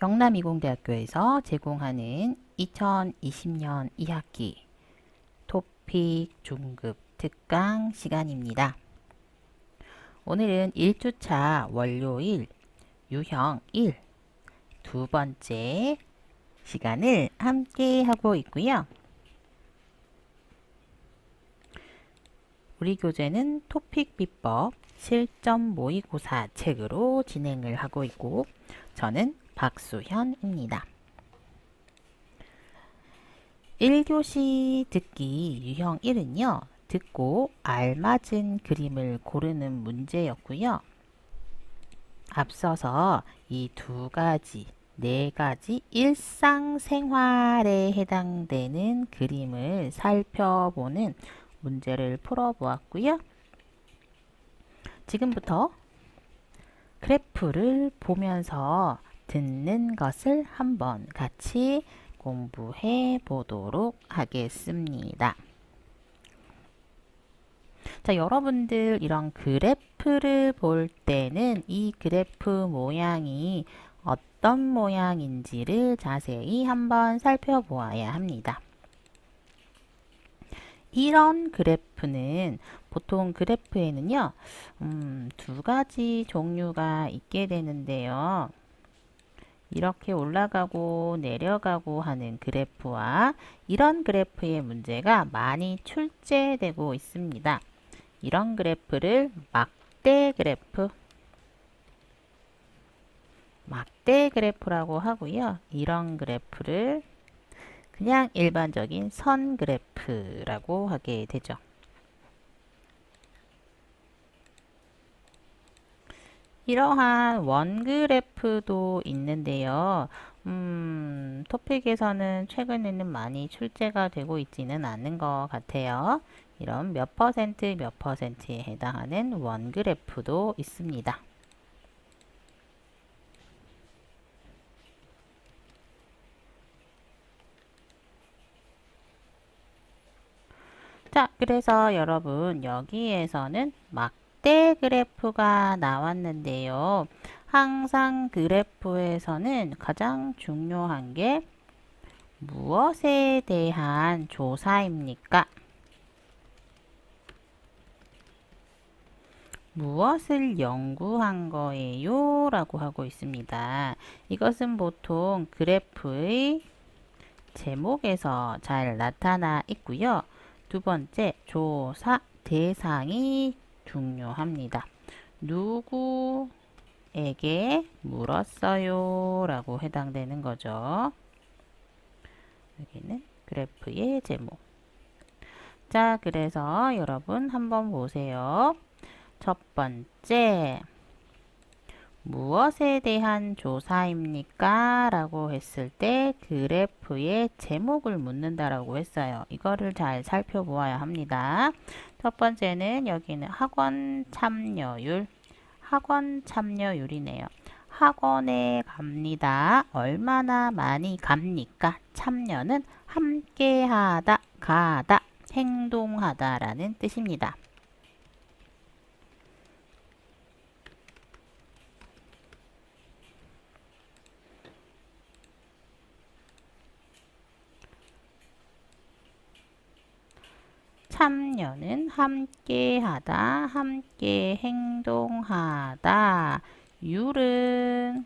영남이공대학교에서 제공하는 2020년 2학기 토픽 중급 특강 시간입니다. 오늘은 1주차 월요일 유형 1 두 번째 시간을 함께 하고 있고요. 우리 교재는 토픽 비법 실전 모의고사 책으로 진행을 하고 있고 저는 박수현입니다. 1교시 듣기 유형 1은요. 듣고 알맞은 그림을 고르는 문제였고요. 앞서서 이 두 가지, 네 가지 일상생활에 해당되는 그림을 살펴보는 문제를 풀어보았고요. 지금부터 그래프를 보면서 듣는 것을 한번 같이 공부해 보도록 하겠습니다. 자, 여러분들 이런 그래프를 볼 때는 이 그래프 모양이 어떤 모양인지를 자세히 한번 살펴보아야 합니다. 이런 그래프는 보통 그래프에는요, 두 가지 종류가 있게 되는데요. 이렇게 올라가고 내려가고 하는 그래프와 이런 그래프의 문제가 많이 출제되고 있습니다. 이런 그래프를 막대 그래프라고 하고요. 이런 그래프를 그냥 일반적인 선 그래프라고 하게 되죠. 이러한 원 그래프도 있는데요. 토픽에서는 최근에는 많이 출제가 되고 있지는 않은 것 같아요. 이런 몇 퍼센트에 해당하는 원 그래프도 있습니다. 자, 그래서 여러분 여기에서는 막대 그래프가 나왔는데요. 항상 그래프에서는 가장 중요한 게 무엇에 대한 조사입니까? 무엇을 연구한 거예요? 라고 하고 있습니다. 이것은 보통 그래프의 제목에서 잘 나타나 있고요. 두 번째, 조사 대상이 중요합니다. 누구에게 물었어요? 라고 해당되는 거죠. 여기는 그래프의 제목. 자, 그래서 여러분 한번 보세요. 첫 번째, 무엇에 대한 조사입니까? 라고 했을 때 그래프의 제목을 묻는다라고 했어요. 이거를 잘 살펴보아야 합니다. 첫 번째는 여기는 학원 참여율이네요. 학원에 갑니다. 얼마나 많이 갑니까? 참여는 함께하다, 가다, 행동하다 라는 뜻입니다. 참여는 함께하다, 함께 행동하다. 율은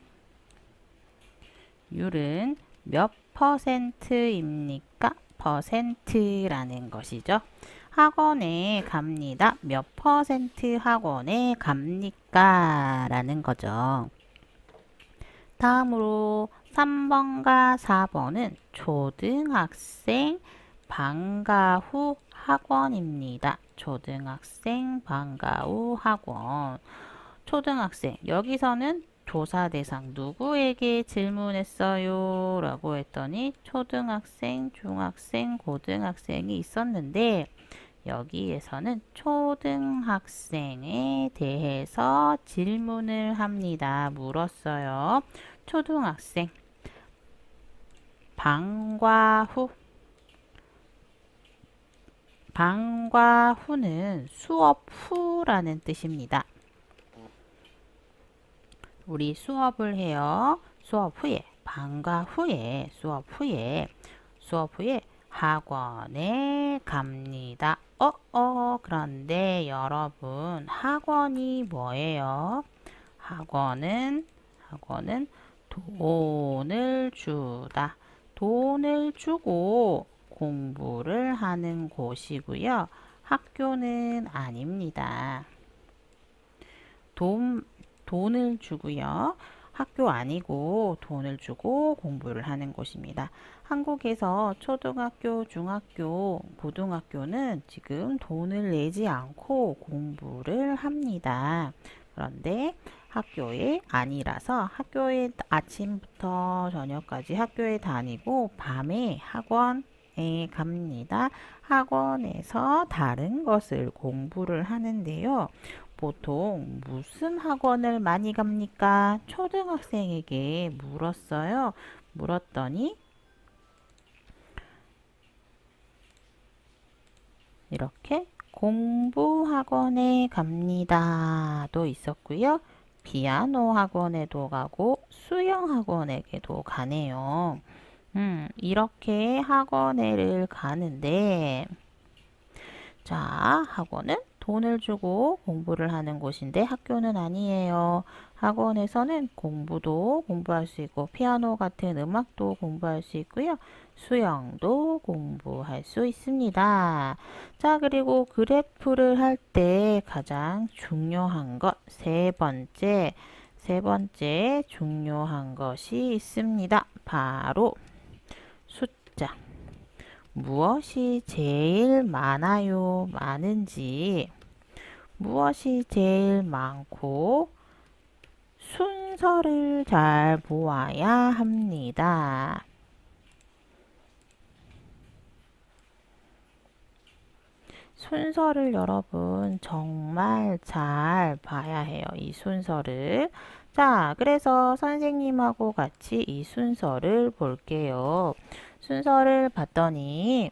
몇 퍼센트입니까? 퍼센트라는 것이죠. 학원에 갑니다. 몇 퍼센트 학원에 갑니까? 라는 거죠. 다음으로 3번과 4번은 초등학생 방과 후 학원입니다. 초등학생 방과 후 학원. 초등학생. 여기서는 조사 대상 누구에게 질문했어요? 라고 했더니 초등학생, 중학생, 고등학생이 있었는데 여기에서는 초등학생에 대해서 질문을 합니다. 물었어요. 초등학생. 방과 후. 방과 후는 수업 후라는 뜻입니다. 우리 수업을 해요. 수업 후에 방과 후에 수업 후에 학원에 갑니다. 그런데 여러분, 학원이 뭐예요? 학원은 돈을 주다. 돈을 주고 공부를 하는 곳이고요. 학교는 아닙니다. 돈을 주고요. 학교 아니고 돈을 주고 공부를 하는 곳입니다. 한국에서 초등학교, 중학교, 고등학교는 지금 돈을 내지 않고 공부를 합니다. 그런데 학교에 아니라서 학교에 아침부터 저녁까지 학교에 다니고 밤에 학원에 갑니다. 학원에서 다른 것을 공부를 하는데요. 보통 무슨 학원을 많이 갑니까? 초등학생에게 물었어요. 물었더니 이렇게 공부학원에 갑니다도 있었고요. 피아노 학원에도 가고 수영학원에게도 가네요. 이렇게 학원에를 가는데 자, 학원은 돈을 주고 공부를 하는 곳인데 학교는 아니에요. 학원에서는 공부도 공부할 수 있고 피아노 같은 음악도 공부할 수 있고요. 수영도 공부할 수 있습니다. 자, 그리고 그래프를 할 때 가장 중요한 것 세 번째 중요한 것이 있습니다. 바로 숫자. 무엇이 제일 많아요? 많은지, 무엇이 제일 많고, 순서를 잘 보아야 합니다. 순서를 여러분 정말 잘 봐야 해요. 이 순서를. 자, 그래서 선생님하고 같이 이 순서를 볼게요. 순서를 봤더니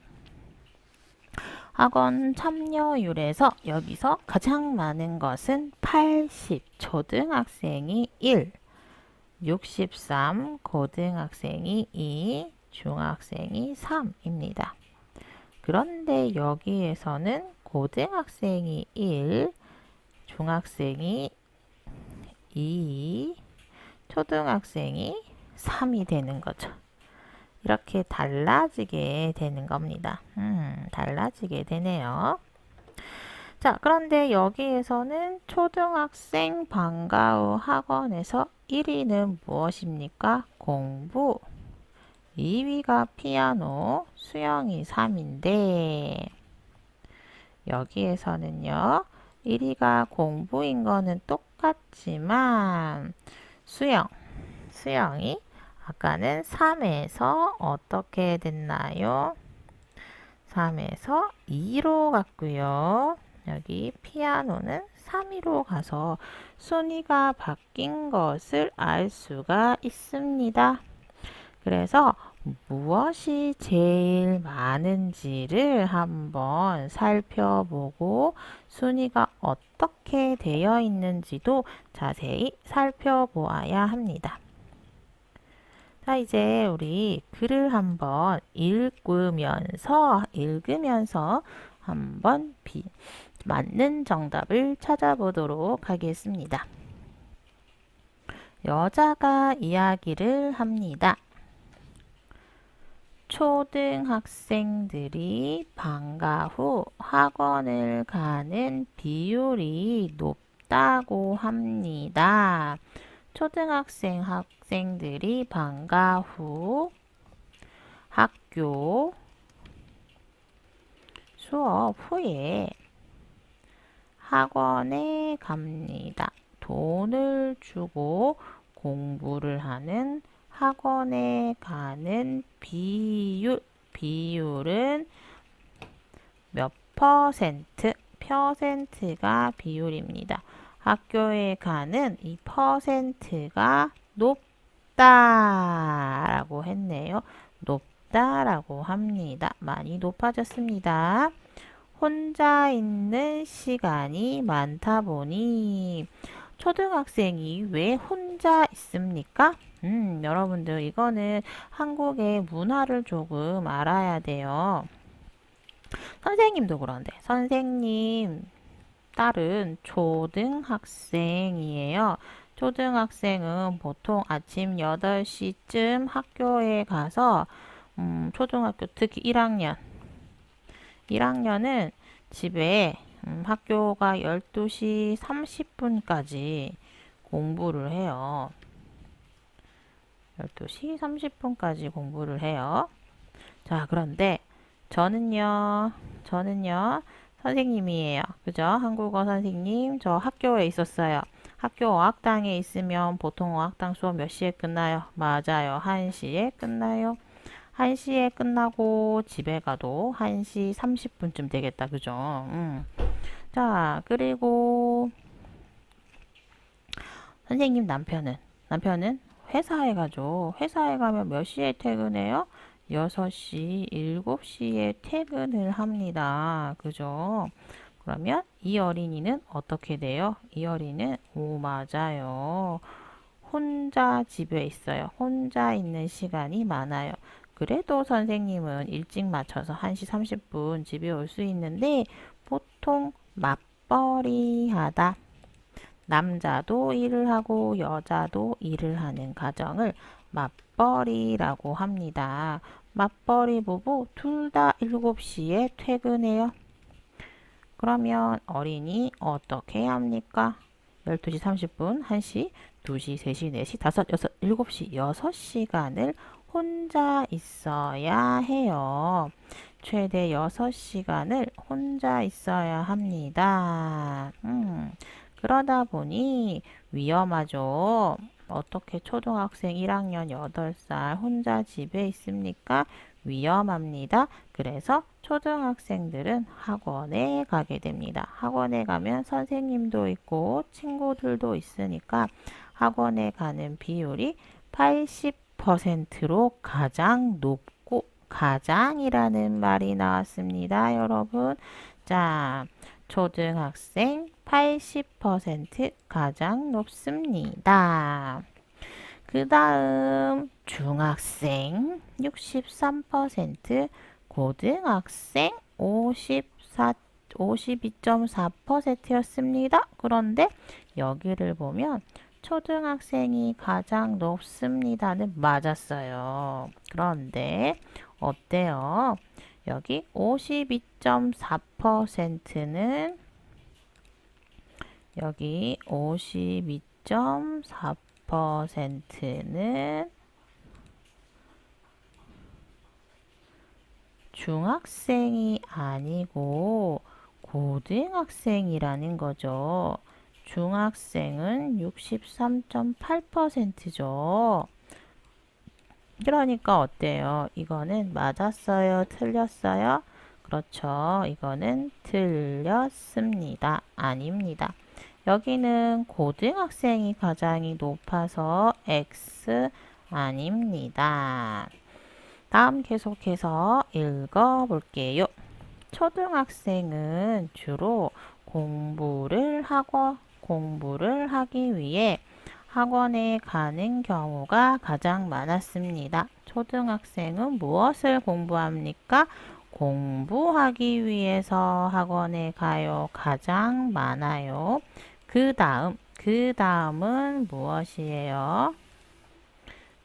학원 참여율에서 여기서 가장 많은 것은 80, 초등학생이 1, 63, 고등학생이 2, 중학생이 3입니다. 그런데 여기에서는 고등학생이 1, 중학생이 2, 초등학생이 3이 되는 거죠. 이렇게 달라지게 되는 겁니다. 달라지게 되네요. 자, 그런데 여기에서는 초등학생 방과 후 학원에서 1위는 무엇입니까? 공부. 2위가 피아노, 수영이 3인데 여기에서는요. 1위가 공부인 거는 똑같지만 수영이 아까는 3에서 어떻게 됐나요? 3에서 2로 갔고요. 여기 피아노는 3위로 가서 순위가 바뀐 것을 알 수가 있습니다. 그래서 무엇이 제일 많은지를 한번 살펴보고 순위가 어떻게 되어 있는지도 자세히 살펴보아야 합니다. 자, 이제 우리 글을 한번 읽으면서 한번 맞는 정답을 찾아보도록 하겠습니다. 여자가 이야기를 합니다. 초등학생들이 방과 후 학원을 가는 비율이 높다고 합니다. 학생들이 방과 후 학교 수업 후에 학원에 갑니다. 돈을 주고 공부를 하는 학원에 가는 비율은 몇 퍼센트? 퍼센트가 비율입니다. 학교에 가는 이 퍼센트가 높다라고 했네요. 높다라고 합니다. 많이 높아졌습니다. 혼자 있는 시간이 많다 보니 초등학생이 왜 혼자 있습니까? 여러분들 이거는 한국의 문화를 조금 알아야 돼요. 선생님도 그런데 선생님 딸은 초등학생이에요. 초등학생은 보통 아침 8시쯤 학교에 가서 초등학교 특히 1학년은 집에 학교가 12시 30분까지 공부를 해요. 12시 30분까지 공부를 해요. 자, 그런데 저는요, 선생님이에요. 그죠? 한국어 선생님, 저 학교에 있었어요. 학교 어학당에 있으면 보통 어학당 수업 몇 시에 끝나요? 맞아요. 1시에 끝나요. 1시에 끝나고 집에 가도 1시 30분쯤 되겠다. 그죠? 자, 그리고 선생님 남편은 회사에 가죠. 회사에 가면 몇 시에 퇴근해요? 6시, 7시에 퇴근을 합니다. 그죠? 그러면 이 어린이는 어떻게 돼요? 이 어린이는, 오, 맞아요. 혼자 집에 있어요. 혼자 있는 시간이 많아요. 그래도 선생님은 일찍 맞춰서 1시 30분 집에 올 수 있는데 보통 맞벌이 하다. 남자도 일을 하고 여자도 일을 하는 가정을 맞벌이라고 합니다. 맞벌이 부부 둘 다 7시에 퇴근해요. 그러면 어린이 어떻게 해야 합니까? 12시 30분, 1시, 2시, 3시, 4시, 5, 6, 7시, 6시간을 혼자 있어야 해요. 최대 6시간을 혼자 있어야 합니다. 그러다 보니 위험하죠. 어떻게 초등학생 1학년 8살 혼자 집에 있습니까? 위험합니다. 그래서 초등학생들은 학원에 가게 됩니다. 학원에 가면 선생님도 있고 친구들도 있으니까 학원에 가는 비율이 80%로 가장 높고, 가장이라는 말이 나왔습니다, 여러분. 자, 초등학생 80% 가장 높습니다. 그 다음 중학생 63%, 고등학생 52.4%였습니다. 그런데 여기를 보면 초등학생이 가장 높습니다는 맞았어요. 그런데 어때요? 여기 52.4%는 여기 52.4%는 중학생이 아니고 고등학생이라는 거죠. 중학생은 63.8%죠. 그러니까 어때요? 이거는 맞았어요? 틀렸어요? 그렇죠. 이거는 틀렸습니다. 아닙니다. 여기는 고등학생이 가장이 높아서 X 아닙니다. 다음 계속해서 읽어볼게요. 초등학생은 주로 공부를 하기 위해 학원에 가는 경우가 가장 많았습니다. 초등학생은 무엇을 공부합니까? 공부하기 위해서 학원에 가요. 가장 많아요. 그 다음은 무엇이에요?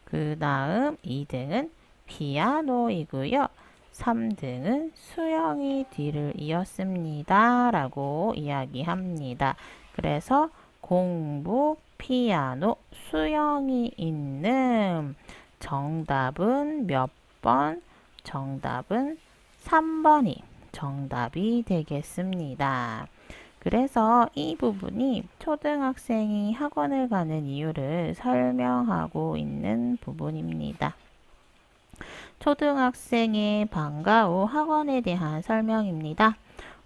그 다음 2등은 피아노이고요. 3등은 수영이 뒤를 이었습니다. 라고 이야기합니다. 그래서 공부, 피아노, 수영이 있는 정답은 몇 번? 정답은 3번이 정답이 되겠습니다. 그래서 이 부분이 초등학생이 학원을 가는 이유를 설명하고 있는 부분입니다. 초등학생의 방과 후 학원에 대한 설명입니다.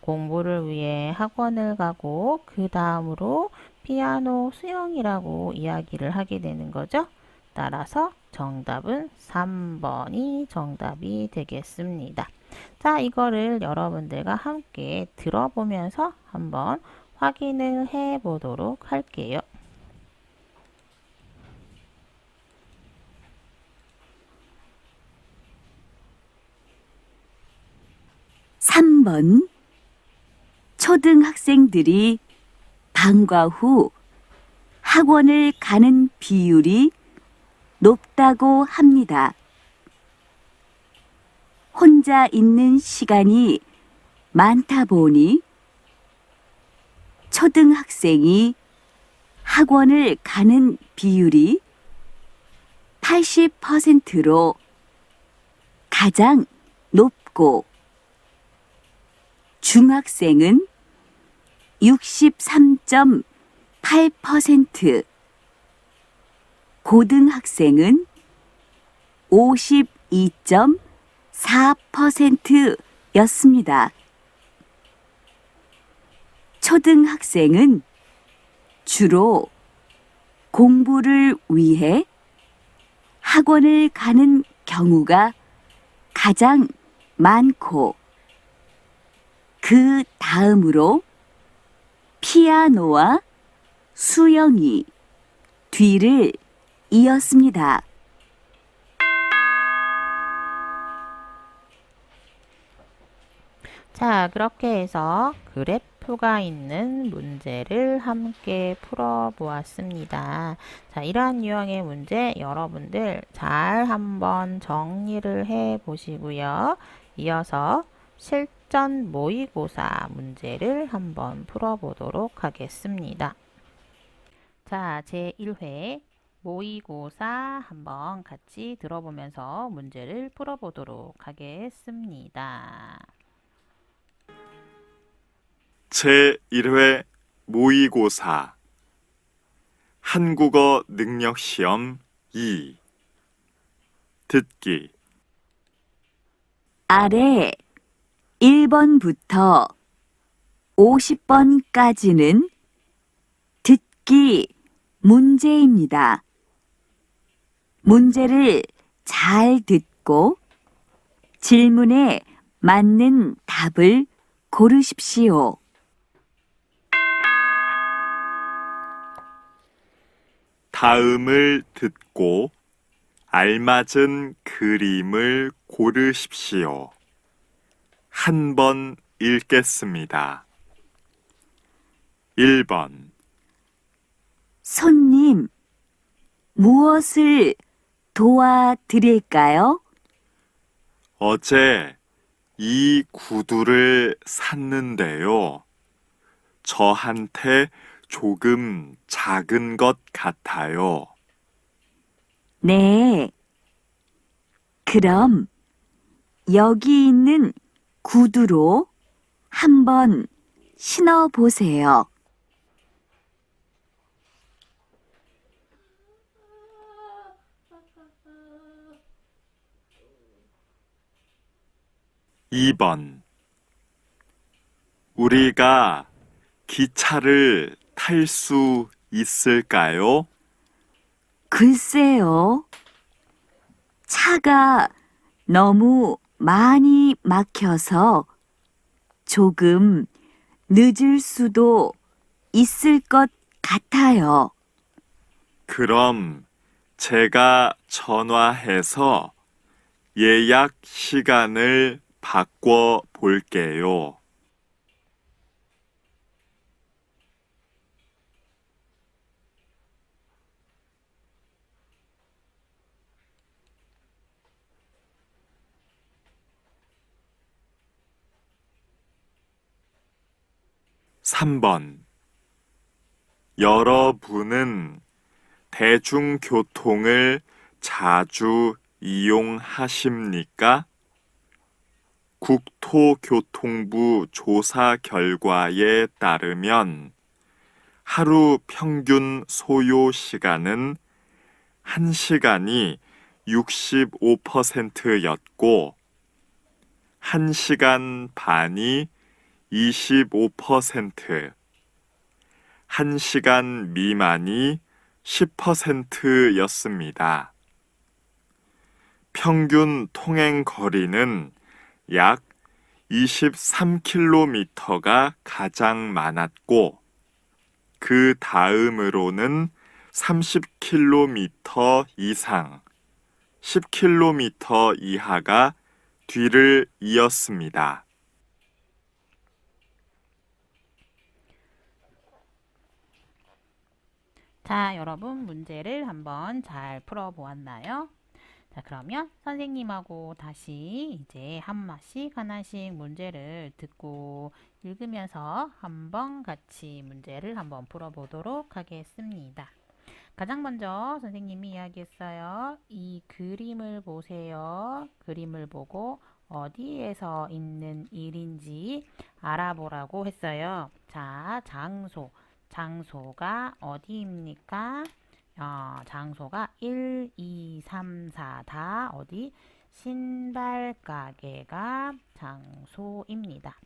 공부를 위해 학원을 가고 그 다음으로 피아노, 수영이라고 이야기를 하게 되는 거죠. 따라서 정답은 3번이 정답이 되겠습니다. 자, 이거를 여러분들과 함께 들어보면서 한번 확인을 해 보도록 할게요. 3번 초등학생들이 방과 후 학원을 가는 비율이 높다고 합니다. 혼자 있는 시간이 많다 보니 초등학생이 학원을 가는 비율이 80%로 가장 높고 중학생은 63.8%, 고등학생은 52.4%였습니다. 초등학생은 주로 공부를 위해 학원을 가는 경우가 가장 많고 그 다음으로 피아노와 수영이 뒤를 이었습니다. 자, 그렇게 해서 그래프가 있는 문제를 함께 풀어보았습니다. 자, 이러한 유형의 문제 여러분들 잘 한번 정리를 해 보시고요. 이어서 실전 모의고사 문제를 한번 풀어보도록 하겠습니다. 자, 제1회 모의고사 한번 같이 들어보면서 문제를 풀어보도록 하겠습니다. 제1회 모의고사 한국어 능력시험 2 듣기 아래 1번부터 50번까지는 듣기 문제입니다. 문제를 잘 듣고 질문에 맞는 답을 고르십시오. 다음을 듣고 알맞은 그림을 고르십시오. 한 번 읽겠습니다. 1번 손님, 무엇을 도와드릴까요? 어제 이 구두를 샀는데요. 저한테 조금 작은 것 같아요. 네. 그럼 여기 있는 구두로 한번 신어 보세요. (2번) 우리가 기차를 탈 수 있을까요? 글쎄요. 차가 너무 많이 막혀서 조금 늦을 수도 있을 것 같아요. 그럼 제가 전화해서 예약 시간을 바꿔 볼게요. (3번) 여러분은 대중교통을 자주 이용하십니까? 국토교통부 조사 결과에 따르면 하루 평균 소요 시간은 1시간이 65%였고 1시간 반이 25%, 1시간 미만이 10%였습니다. 평균 통행 거리는 약 23km가 가장 많았고 그 다음으로는 30km 이상, 10km 이하가 뒤를 이었습니다. 자, 여러분 문제를 한번 잘 풀어보았나요? 자, 그러면 선생님하고 다시 이제 하나씩 문제를 듣고 읽으면서 한번 같이 문제를 한번 풀어보도록 하겠습니다. 가장 먼저 선생님이 이야기했어요. 이 그림을 보세요. 그림을 보고 어디에서 있는 일인지 알아보라고 했어요. 자, 장소가 어디입니까? 장소가 1, 2, 3, 4 다 어디? 신발 가게가 장소입니다.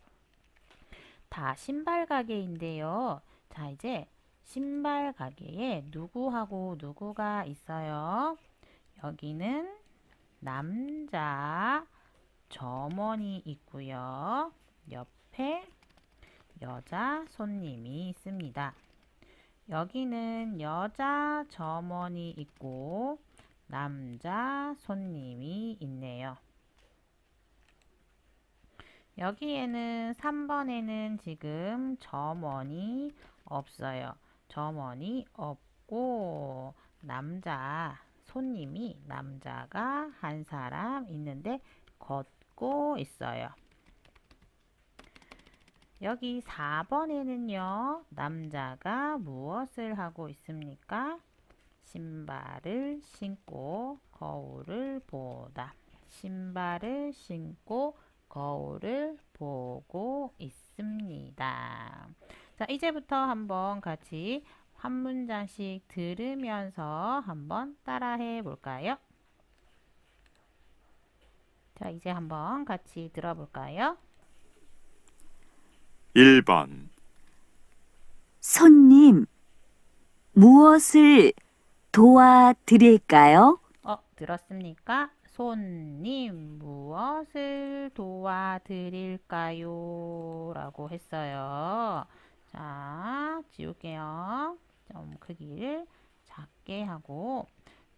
다 신발 가게인데요. 자, 이제 신발 가게에 누구하고 누구가 있어요? 여기는 남자 점원이 있고요. 옆에 여자 손님이 있습니다. 여기는 여자 점원이 있고 남자 손님이 있네요. 여기에는 3번에는 지금 점원이 없어요. 점원이 없고 남자가 한 사람 있는데 걷고 있어요. 여기 4번에는요. 남자가 무엇을 하고 있습니까? 신발을 신고 거울을 보다. 신발을 신고 거울을 보고 있습니다. 자, 이제부터 한번 같이 한 문장씩 들으면서 한번 따라해 볼까요? 자, 이제 한번 같이 들어볼까요? 1번, 손님, 무엇을 도와드릴까요? 들었습니까? 손님, 무엇을 도와드릴까요? 라고 했어요. 자, 지울게요. 좀 크기를 작게 하고.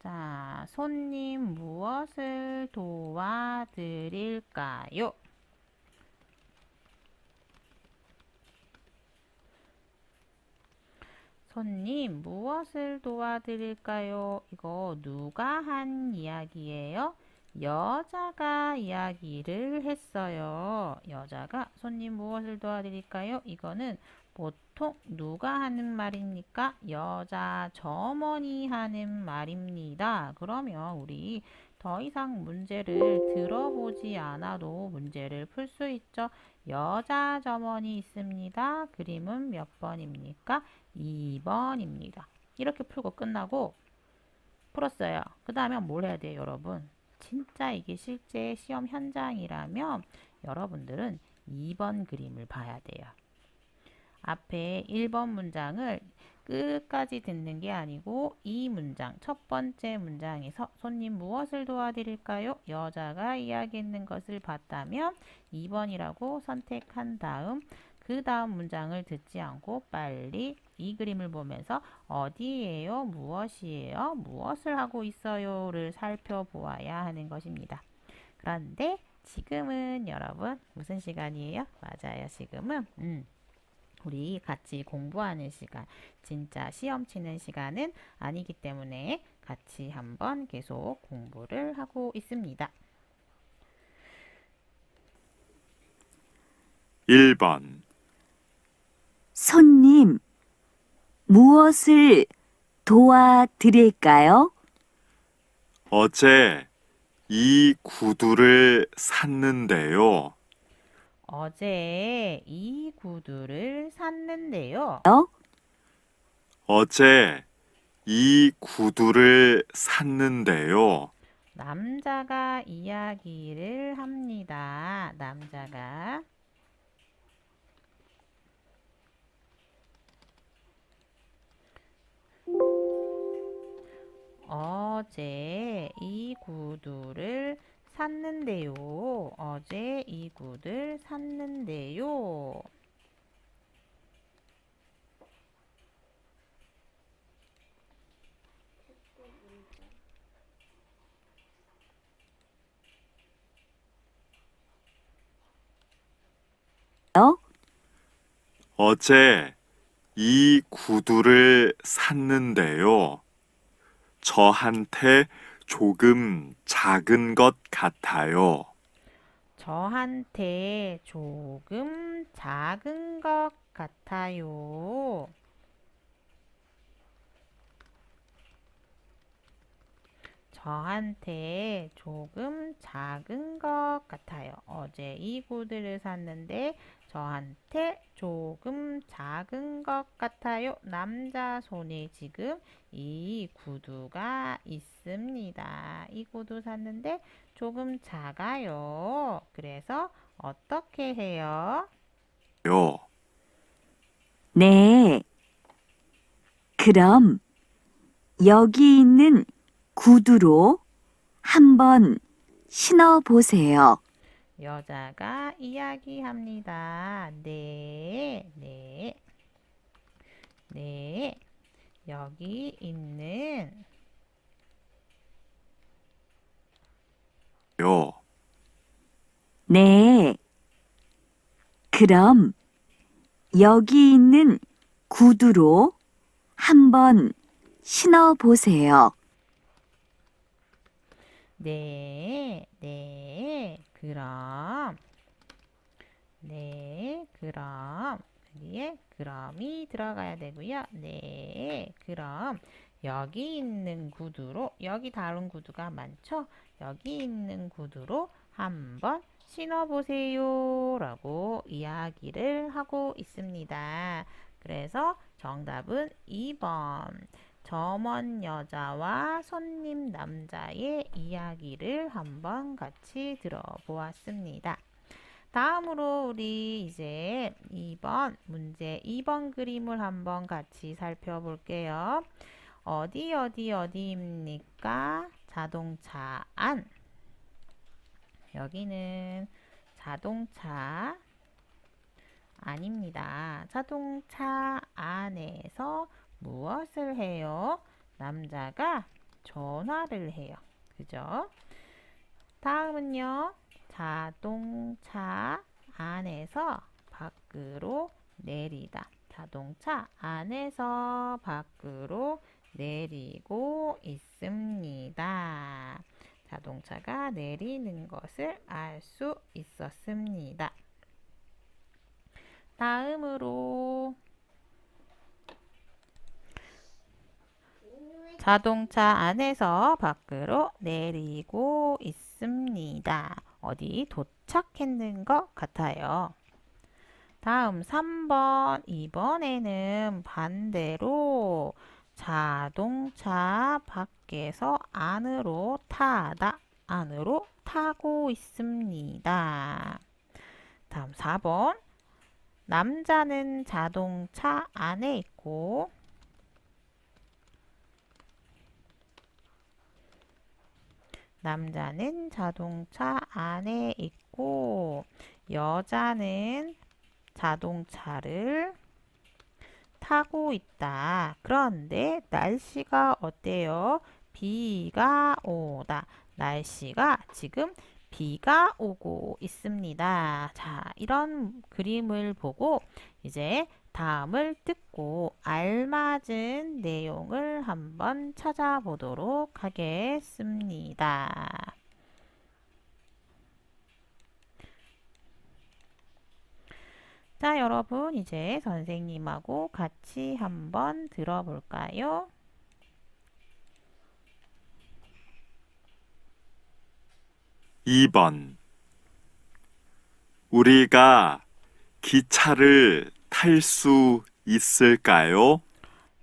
자, 손님, 무엇을 도와드릴까요? 손님, 무엇을 도와드릴까요? 이거 누가 한 이야기예요? 여자가 이야기를 했어요. 여자가 손님 무엇을 도와드릴까요? 이거는 보통 누가 하는 말입니까? 여자 점원이 하는 말입니다. 그러면 우리 더 이상 문제를 들어보지 않아도 문제를 풀 수 있죠. 여자 점원이 있습니다. 그림은 몇 번입니까? 2번입니다. 이렇게 풀고 끝나고 풀었어요. 그 다음에 뭘 해야 돼요, 여러분? 진짜 이게 실제 시험 현장이라면 여러분들은 2번 그림을 봐야 돼요. 앞에 1번 문장을 끝까지 듣는 게 아니고 이 문장, 첫 번째 문장에서 손님 무엇을 도와드릴까요? 여자가 이야기했는 것을 봤다면 2번이라고 선택한 다음 그 다음 문장을 듣지 않고 빨리 이 그림을 보면서 어디예요? 무엇이에요? 무엇을 하고 있어요?를 살펴보아야 하는 것입니다. 그런데 지금은 여러분 무슨 시간이에요? 맞아요. 지금은 우리 같이 공부하는 시간, 진짜 시험 치는 시간은 아니기 때문에 같이 한번 계속 공부를 하고 있습니다. 1번, 손님, 무엇을 도와드릴까요? 어제 이 구두를 샀는데요. 어제 이 구두를 샀는데요. 어제 이 구두를 샀는데요. 남자가 이야기를 합니다. 남자가 어제 이 구두를 샀는데요. 어제 이 구두를 샀는데요. 어제 이 구두를 샀는데요. 저한테 조금 작은 것 같아요. 저한테 조금 작은 것 같아요. 저한테 조금 작은 것 같아요. 어제 이 구두를 샀는데 저한테 조금 작은 것 같아요. 남자 손에 지금 이 구두가 있습니다. 이 구두 샀는데 조금 작아요. 그래서 어떻게 해요? 네. 그럼 여기 있는 구두로 한번 신어 보세요. 여자가 이야기합니다. 네, 네, 네. 여기 있는 네. 그럼 여기 있는 구두로 한번 신어 보세요. 네, 네. 그럼 여기에 그럼이 들어가야 되고요. 네, 그럼 여기 있는 구두로 여기 다른 구두가 많죠? 여기 있는 구두로 한번 신어보세요 라고 이야기를 하고 있습니다. 그래서 정답은 2번. 점원 여자와 손님 남자의 이야기를 한번 같이 들어보았습니다. 다음으로 우리 이제 2번 문제 2번 그림을 한번 같이 살펴볼게요. 어디입니까? 자동차 안. 여기는 자동차 안입니다. 자동차 안에서 무엇을 해요? 남자가 전화를 해요. 그죠? 다음은요. 자동차 안에서 밖으로 내리다. 자동차 안에서 밖으로 내리고 있습니다. 자동차가 내리는 것을 알 수 있었습니다. 다음으로 자동차 안에서 밖으로 내리고 있습니다. 어디 도착했는 것 같아요. 다음 3번, 2번에는 반대로 자동차 밖에서 안으로 타다, 안으로 타고 있습니다. 다음 4번, 남자는 자동차 안에 있고 남자는 자동차 안에 있고 여자는 자동차를 타고 있다. 그런데 날씨가 어때요? 비가 오다. 날씨가 지금 비가 오고 있습니다. 자, 이런 그림을 보고 이제 다음을 듣고 알맞은 내용을 한번 찾아보도록 하겠습니다. 자, 여러분 이제 선생님하고 같이 한번 들어볼까요? (2번) 우리가 기차를 탈 수 있을까요?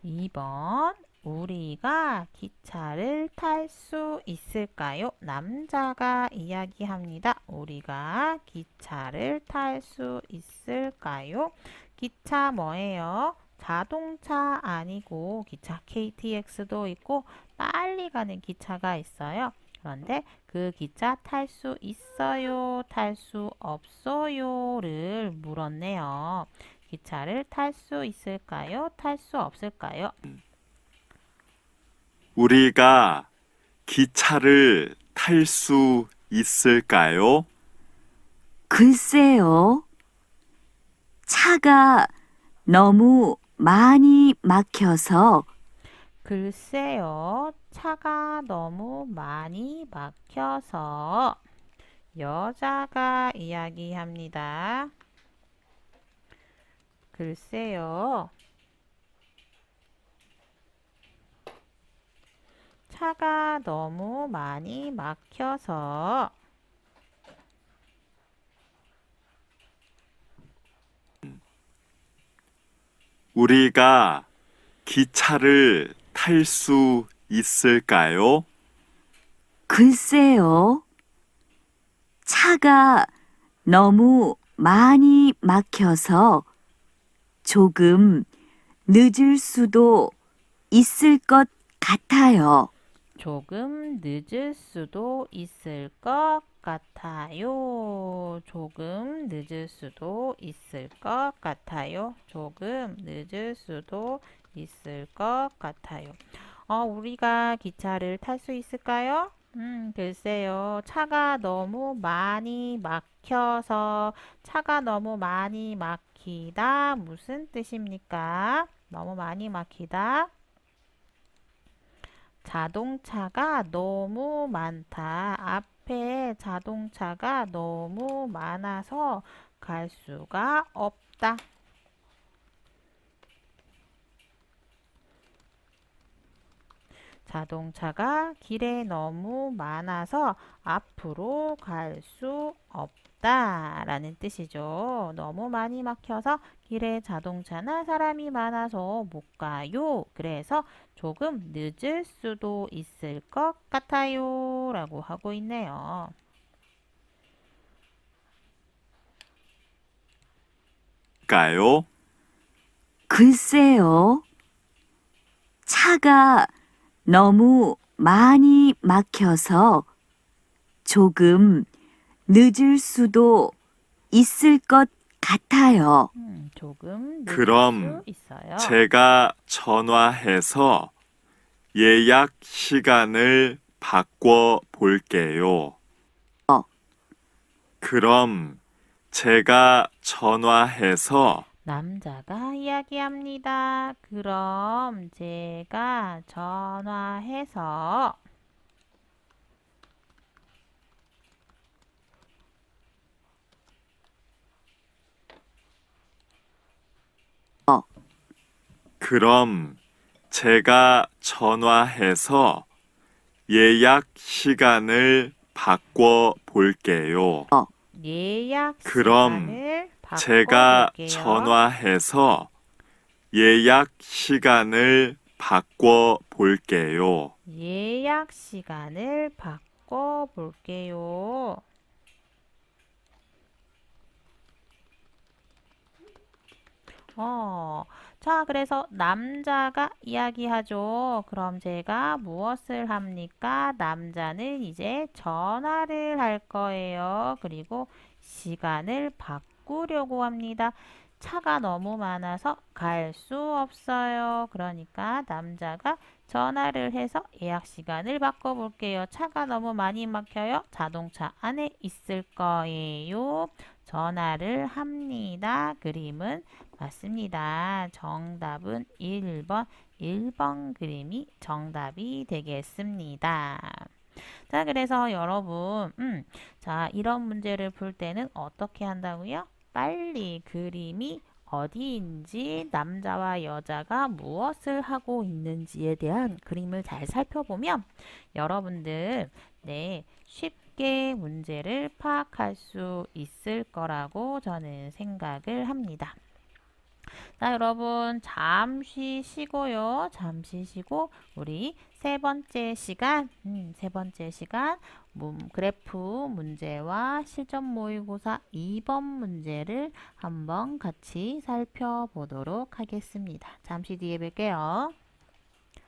2번 우리가 기차를 탈 수 있을까요? 남자가 이야기합니다. 우리가 기차를 탈 수 있을까요? 기차 뭐예요? 자동차 아니고 기차 KTX도 있고 빨리 가는 기차가 있어요. 그런데 그 기차 탈 수 있어요? 탈 수 없어요?를 물었네요. 기차를 탈 수 있을까요? 탈 수 없을까요? 우리가 기차를 탈 수 있을까요? 글쎄요. 차가 너무 많이 막혀서 글쎄요, 차가 너무 많이 막혀서 여자가 이야기합니다. 글쎄요, 차가 너무 많이 막혀서 우리가 기차를 탈 수 있을까요? 글쎄요. 차가 너무 많이 막혀서 조금 늦을 수도 있을 것 같아요. 조금 늦을 수도 있을 것 같아요. 조금 늦을 수도 있을 것 같아요. 조금 늦을 수도 있을 것 같아요. 우리가 기차를 탈 수 있을까요? 글쎄요. 차가 너무 많이 막혀서 차가 너무 많이 막히다. 무슨 뜻입니까? 너무 많이 막히다. 자동차가 너무 많다. 앞에 자동차가 너무 많아서 갈 수가 없다. 자동차가 길에 너무 많아서 앞으로 갈 수 없다 라는 뜻이죠. 너무 많이 막혀서 길에 자동차나 사람이 많아서 못 가요. 그래서 조금 늦을 수도 있을 것 같아요 라고 하고 있네요. 까요? 글쎄요. 차가 너무 많이 막혀서 조금 늦을 수도 있을 것 같아요. 조금 늦을 그럼 수 있어요. 제가 전화해서 예약 시간을 바꿔 볼게요. 그럼 제가 전화해서 남자가 이야기합니다. 그럼 제가 전화해서 그럼 제가 전화해서 예약 시간을 바꿔 볼게요. 예약 그럼 시간을 제가 바꿔볼게요. 전화해서 예약 시간을 바꿔 볼게요. 예약 시간을 바꿔볼게요. 자, 그래서 남자가 이야기하죠. 그럼 제가 무엇을 합니까? 남자는 이제 전화를 할 거예요. 그리고 시간을 바꾸려고 합니다. 차가 너무 많아서 갈 수 없어요. 그러니까 남자가 전화를 해서 예약 시간을 바꿔볼게요. 차가 너무 많이 막혀요. 자동차 안에 있을 거예요. 전화를 합니다. 그림은 맞습니다. 정답은 1번. 1번 그림이 정답이 되겠습니다. 자, 그래서 여러분, 자, 이런 문제를 풀 때는 어떻게 한다고요? 빨리 그림이 어디인지 남자와 여자가 무엇을 하고 있는지에 대한 그림을 잘 살펴보면 여러분들 쉽게 문제를 파악할 수 있을 거라고 저는 생각을 합니다. 자, 여러분 잠시 쉬고요. 잠시 쉬고 우리 세 번째 시간 그래프 문제와 실전 모의고사 2번 문제를 한번 같이 살펴보도록 하겠습니다. 잠시 뒤에 뵐게요.